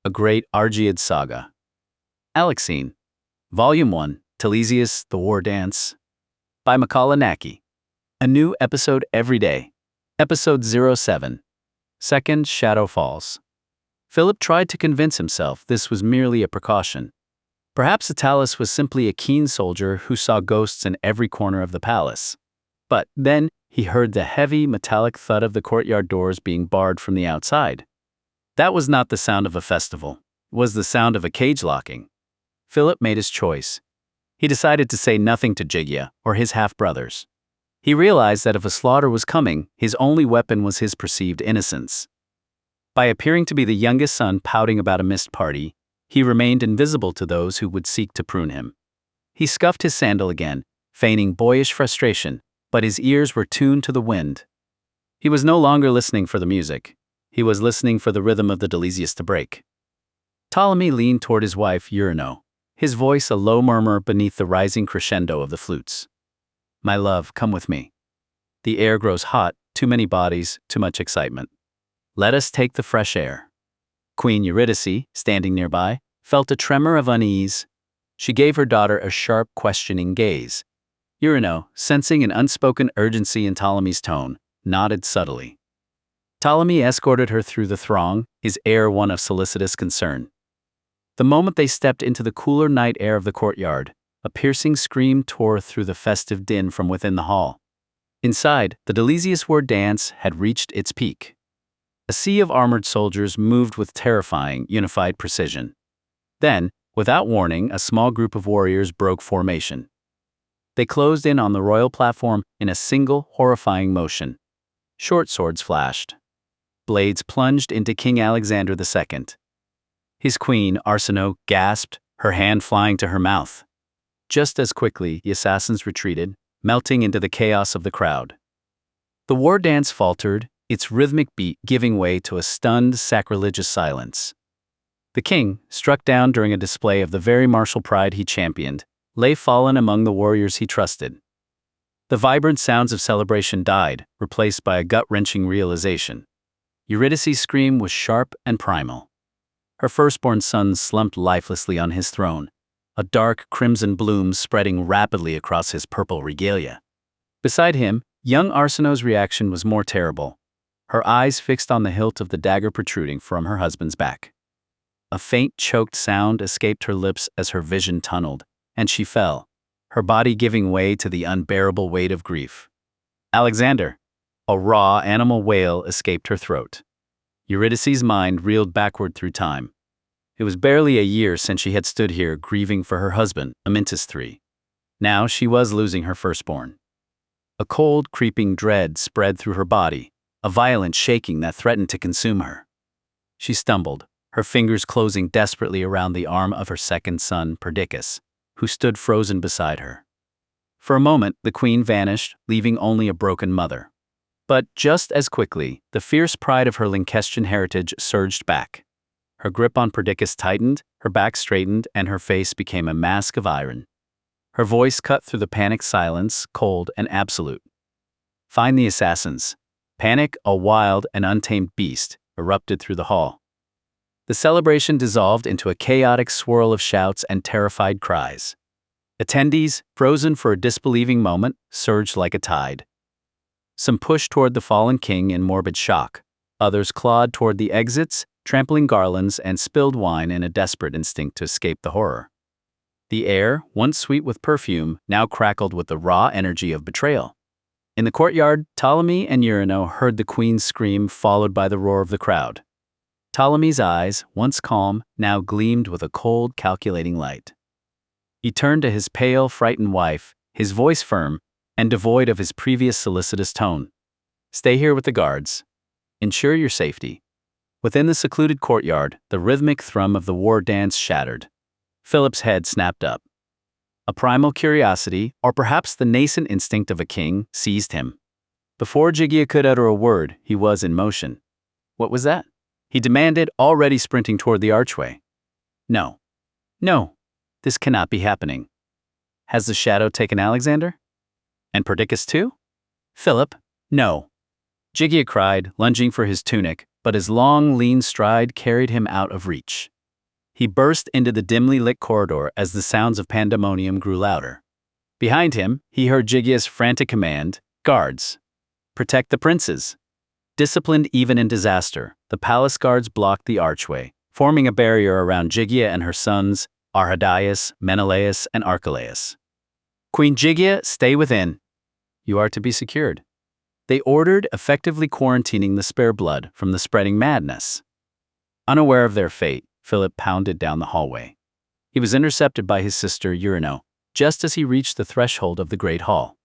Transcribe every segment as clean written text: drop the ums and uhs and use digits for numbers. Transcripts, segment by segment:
A Great Argead Saga. Alexein. Volume 1, Telesias, The War Dance. By Naki. A new episode every day. Episode 07. Second Shadow Falls. Philip tried to convince himself this was merely a precaution. Perhaps Atalis was simply a keen soldier who saw ghosts in every corner of the palace. But then he heard the heavy, metallic thud of the courtyard doors being barred from the outside. That was not the sound of a festival. It was the sound of a cage locking. Philip made his choice. He decided to say nothing to Jigia or his half-brothers. He realized that if a slaughter was coming, his only weapon was his perceived innocence. By appearing to be the youngest son pouting about a missed party, he remained invisible to those who would seek to prune him. He scuffed his sandal again, feigning boyish frustration, but his ears were tuned to the wind. He was no longer listening for the music. He was listening for the rhythm of the Telesias to break. Ptolemy leaned toward his wife, Eurino, his voice a low murmur beneath the rising crescendo of the flutes. "My love, come with me. The air grows hot, too many bodies, too much excitement. Let us take the fresh air." Queen Eurydice, standing nearby, felt a tremor of unease. She gave her daughter a sharp, questioning gaze. Eurino, sensing an unspoken urgency in Ptolemy's tone, nodded subtly. Ptolemy escorted her through the throng, his air one of solicitous concern. The moment they stepped into the cooler night air of the courtyard, a piercing scream tore through the festive din from within the hall. Inside, the Telesias war dance had reached its peak. A sea of armored soldiers moved with terrifying, unified precision. Then, without warning, a small group of warriors broke formation. They closed in on the royal platform in a single, horrifying motion. Short swords flashed. Blades plunged into King Alexander II. His queen, Arsinoe, gasped, her hand flying to her mouth. Just as quickly, the assassins retreated, melting into the chaos of the crowd. The war dance faltered, its rhythmic beat giving way to a stunned, sacrilegious silence. The king, struck down during a display of the very martial pride he championed, lay fallen among the warriors he trusted. The vibrant sounds of celebration died, replaced by a gut-wrenching realization. Eurydice's scream was sharp and primal. Her firstborn son slumped lifelessly on his throne, a dark crimson bloom spreading rapidly across his purple regalia. Beside him, young Arsinoe's reaction was more terrible, her eyes fixed on the hilt of the dagger protruding from her husband's back. A faint, choked sound escaped her lips as her vision tunneled, and she fell, her body giving way to the unbearable weight of grief. "Alexander!" A raw, animal wail escaped her throat. Eurydice's mind reeled backward through time. It was barely a year since she had stood here grieving for her husband, Amyntas III. Now she was losing her firstborn. A cold, creeping dread spread through her body, a violent shaking that threatened to consume her. She stumbled, her fingers closing desperately around the arm of her second son, Perdiccas, who stood frozen beside her. For a moment, the queen vanished, leaving only a broken mother. But just as quickly, the fierce pride of her Lancestian heritage surged back. Her grip on Perdiccas tightened, her back straightened, and her face became a mask of iron. Her voice cut through the panicked silence, cold and absolute. "Find the assassins." Panic, a wild and untamed beast, erupted through the hall. The celebration dissolved into a chaotic swirl of shouts and terrified cries. Attendees, frozen for a disbelieving moment, surged like a tide. Some pushed toward the fallen king in morbid shock. Others clawed toward the exits, trampling garlands and spilled wine in a desperate instinct to escape the horror. The air, once sweet with perfume, now crackled with the raw energy of betrayal. In the courtyard, Ptolemy and Eurino heard the queen's scream followed by the roar of the crowd. Ptolemy's eyes, once calm, now gleamed with a cold, calculating light. He turned to his pale, frightened wife, his voice firm and devoid of his previous solicitous tone. "Stay here with the guards. Ensure your safety." Within the secluded courtyard, the rhythmic thrum of the war dance shattered. Philip's head snapped up. A primal curiosity, or perhaps the nascent instinct of a king, seized him. Before Jigia could utter a word, he was in motion. "What was that?" he demanded, already sprinting toward the archway. "No. No. This cannot be happening. Has the shadow taken Alexander? And Perdiccas too? Philip, no." Jigia cried, lunging for his tunic, but his long, lean stride carried him out of reach. He burst into the dimly lit corridor as the sounds of pandemonium grew louder. Behind him, he heard Gigia's frantic command, "Guards! Protect the princes!" Disciplined even in disaster, the palace guards blocked the archway, forming a barrier around Gigia and her sons, Argead, Menelaus, and Archelaus. "Queen Gigia, stay within. You are to be secured," they ordered, effectively quarantining the spare blood from the spreading madness. Unaware of their fate, Philip pounded down the hallway. He was intercepted by his sister Eurino, just as he reached the threshold of the great hall.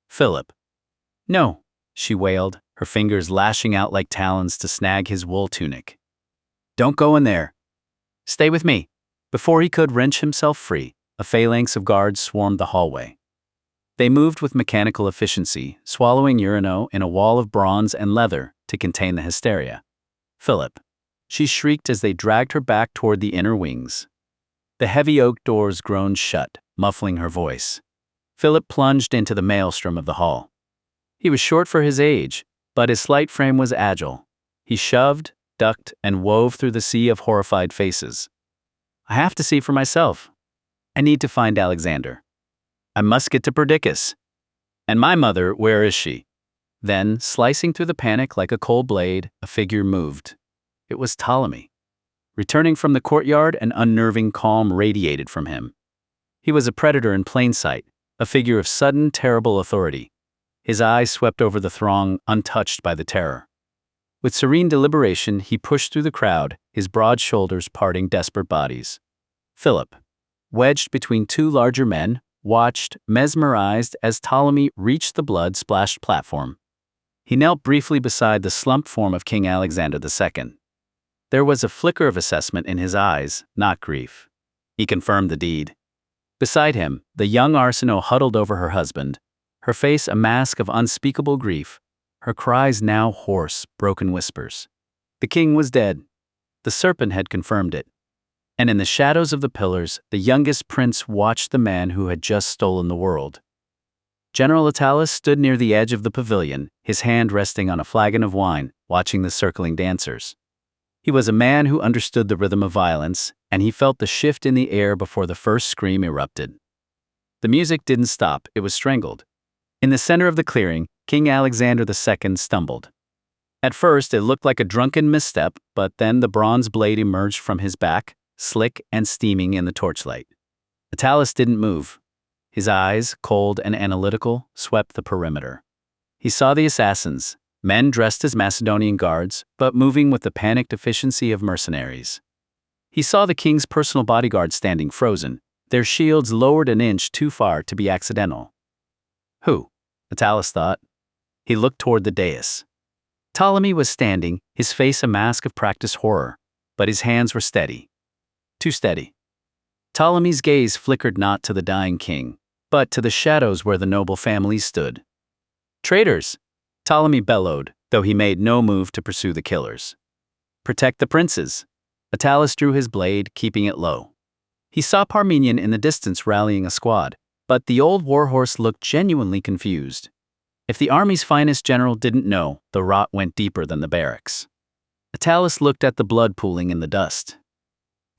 "Philip." "No," she wailed, her fingers lashing out like talons to snag his wool tunic. "Don't go in there. Stay with me." Before he could wrench himself free, a phalanx of guards swarmed the hallway. They moved with mechanical efficiency, swallowing Eurino in a wall of bronze and leather to contain the hysteria. "Philip," she shrieked as they dragged her back toward the inner wings. The heavy oak doors groaned shut, muffling her voice. Philip plunged into the maelstrom of the hall. He was short for his age, but his slight frame was agile. He shoved, ducked, and wove through the sea of horrified faces. "I have to see for myself. I need to find Alexander. I must get to Perdiccas. And my mother, where is she?" Then, slicing through the panic like a cold blade, a figure moved. It was Ptolemy. Returning from the courtyard, an unnerving calm radiated from him. He was a predator in plain sight, a figure of sudden, terrible authority. His eyes swept over the throng, untouched by the terror. With serene deliberation, he pushed through the crowd, his broad shoulders parting desperate bodies. Philip, wedged between two larger men, watched, mesmerized, as Ptolemy reached the blood-splashed platform. He knelt briefly beside the slumped form of King Alexander II. There was a flicker of assessment in his eyes, not grief. He confirmed the deed. Beside him, the young Arsinoe huddled over her husband, her face a mask of unspeakable grief, her cries now hoarse, broken whispers. The king was dead. The serpent had confirmed it. And in the shadows of the pillars, the youngest prince watched the man who had just stolen the world. General Attalus stood near the edge of the pavilion, his hand resting on a flagon of wine, watching the circling dancers. He was a man who understood the rhythm of violence, and he felt the shift in the air before the first scream erupted. The music didn't stop, it was strangled. In the center of the clearing, King Alexander II stumbled. At first, it looked like a drunken misstep, but then the bronze blade emerged from his back, slick and steaming in the torchlight. Attalus didn't move. His eyes, cold and analytical, swept the perimeter. He saw the assassins, men dressed as Macedonian guards, but moving with the panicked efficiency of mercenaries. He saw the king's personal bodyguards standing frozen, their shields lowered an inch too far to be accidental. Who? Attalus thought. He looked toward the dais. Ptolemy was standing, his face a mask of practiced horror, but his hands were steady. Too steady. Ptolemy's gaze flickered not to the dying king, but to the shadows where the noble families stood. "Traitors!" Ptolemy bellowed, though he made no move to pursue the killers. "Protect the princes!" Attalus drew his blade, keeping it low. He saw Parmenion in the distance rallying a squad, but the old warhorse looked genuinely confused. If the army's finest general didn't know, the rot went deeper than the barracks. Attalus looked at the blood pooling in the dust.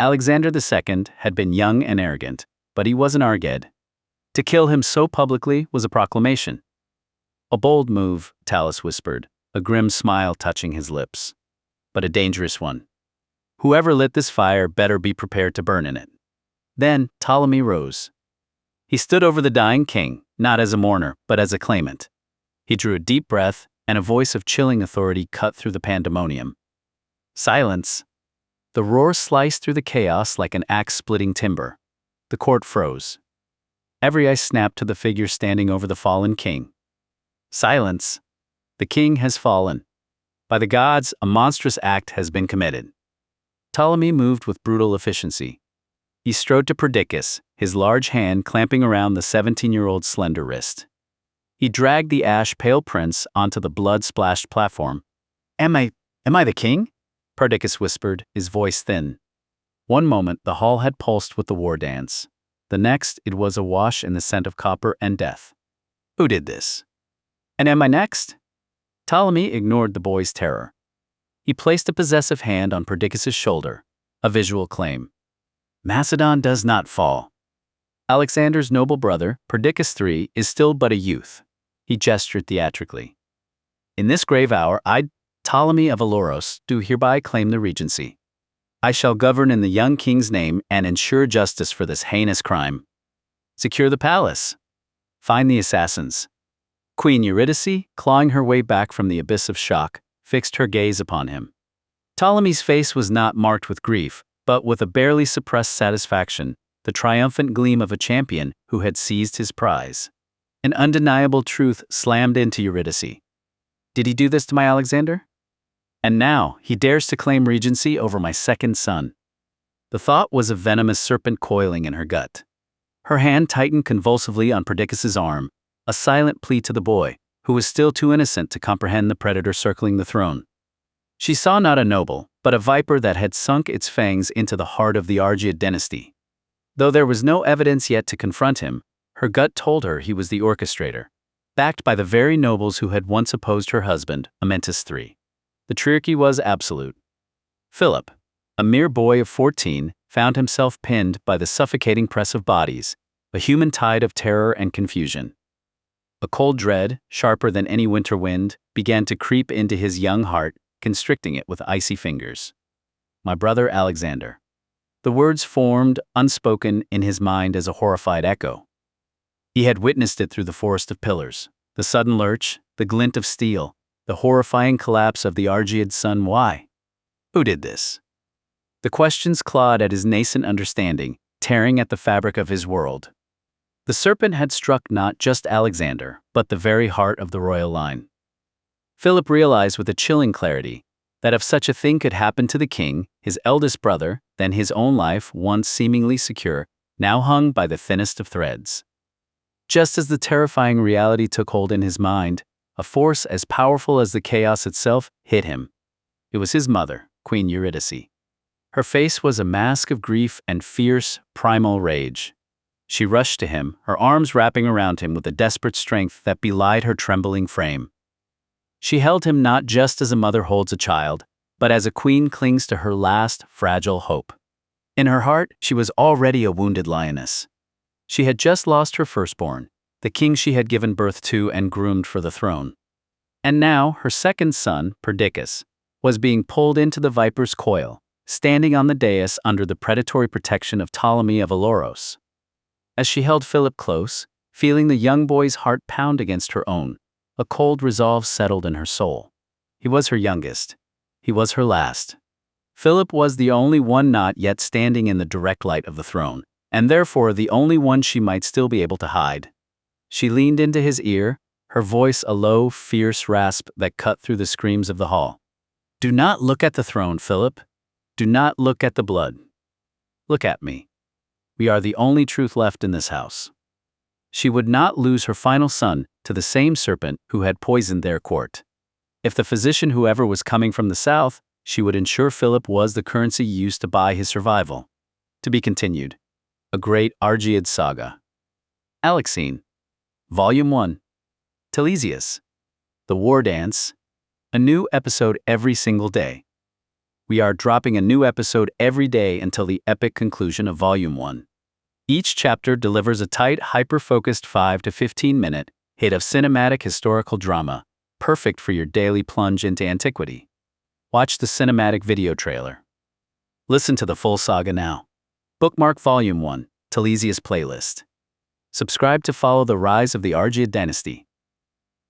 Alexander II had been young and arrogant, but he was an Argead. To kill him so publicly was a proclamation. "A bold move," Attalus whispered, a grim smile touching his lips. "But a dangerous one. Whoever lit this fire better be prepared to burn in it." Then Ptolemy rose. He stood over the dying king, not as a mourner, but as a claimant. He drew a deep breath, and a voice of chilling authority cut through the pandemonium. "Silence!" The roar sliced through the chaos like an axe-splitting timber. The court froze. Every eye snapped to the figure standing over the fallen king. "Silence! The king has fallen. By the gods, a monstrous act has been committed." Ptolemy moved with brutal efficiency. He strode to Perdiccas, his large hand clamping around the 17-year-old's slender wrist. He dragged the ash-pale prince onto the blood-splashed platform. Am I the king?" Perdiccas whispered, his voice thin. One moment, the hall had pulsed with the war dance. The next, it was awash in the scent of copper and death. "Who did this? And am I next?" Ptolemy ignored the boy's terror. He placed a possessive hand on Perdiccas' shoulder, a visual claim. Macedon does not fall. Alexander's noble brother, Perdiccas III, is still but a youth. He gestured theatrically. In this grave hour, I, Ptolemy of Aloros, do hereby claim the regency. I shall govern in the young king's name and ensure justice for this heinous crime. Secure the palace. Find the assassins. Queen Eurydice, clawing her way back from the abyss of shock, fixed her gaze upon him. Ptolemy's face was not marked with grief, but with a barely suppressed satisfaction, the triumphant gleam of a champion who had seized his prize. An undeniable truth slammed into Eurydice. Did he do this to my Alexander? And now he dares to claim regency over my second son. The thought was a venomous serpent coiling in her gut. Her hand tightened convulsively on Perdiccas' arm, a silent plea to the boy, who was still too innocent to comprehend the predator circling the throne. She saw not a noble, but a viper that had sunk its fangs into the heart of the Argead dynasty. Though there was no evidence yet to confront him, her gut told her he was the orchestrator, backed by the very nobles who had once opposed her husband, Amyntas III. The triarchy was absolute. Philip, a mere boy of 14, found himself pinned by the suffocating press of bodies, a human tide of terror and confusion. A cold dread, sharper than any winter wind, began to creep into his young heart, constricting it with icy fingers. My brother Alexander. The words formed, unspoken, in his mind as a horrified echo. He had witnessed it through the forest of pillars, the sudden lurch, the glint of steel, the horrifying collapse of the Argead sun. Why? Who did this? The questions clawed at his nascent understanding, tearing at the fabric of his world. The serpent had struck not just Alexander, but the very heart of the royal line. Philip realized with a chilling clarity that if such a thing could happen to the king, his eldest brother, then his own life, once seemingly secure, now hung by the thinnest of threads. Just as the terrifying reality took hold in his mind, a force as powerful as the chaos itself hit him. It was his mother, Queen Eurydice. Her face was a mask of grief and fierce, primal rage. She rushed to him, her arms wrapping around him with a desperate strength that belied her trembling frame. She held him not just as a mother holds a child, but as a queen clings to her last, fragile hope. In her heart, she was already a wounded lioness. She had just lost her firstborn, the king she had given birth to and groomed for the throne. And now, her second son, Perdiccas, was being pulled into the viper's coil, standing on the dais under the predatory protection of Ptolemy of Aloros. As she held Philip close, feeling the young boy's heart pound against her own, a cold resolve settled in her soul. He was her youngest. He was her last. Philip was the only one not yet standing in the direct light of the throne, and therefore the only one she might still be able to hide. She leaned into his ear, her voice a low, fierce rasp that cut through the screams of the hall. Do not look at the throne, Philip. Do not look at the blood. Look at me. We are the only truth left in this house. She would not lose her final son to the same serpent who had poisoned their court. If the physician whoever was coming from the south, she would ensure Philip was the currency used to buy his survival. To be continued. A Great Argead Saga. Alexein. Volume 1. Telesias. The War Dance. A new episode every single day. We are dropping a new episode every day until the epic conclusion of Volume 1. Each chapter delivers a tight, hyper-focused 5 to 15-minute hit of cinematic historical drama, perfect for your daily plunge into antiquity. Watch the cinematic video trailer. Listen to the full saga now. Bookmark Volume 1, Telesias playlist. Subscribe to follow the rise of the Argead dynasty.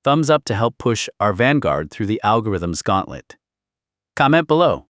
Thumbs up to help push our vanguard through the algorithm's gauntlet. Comment below.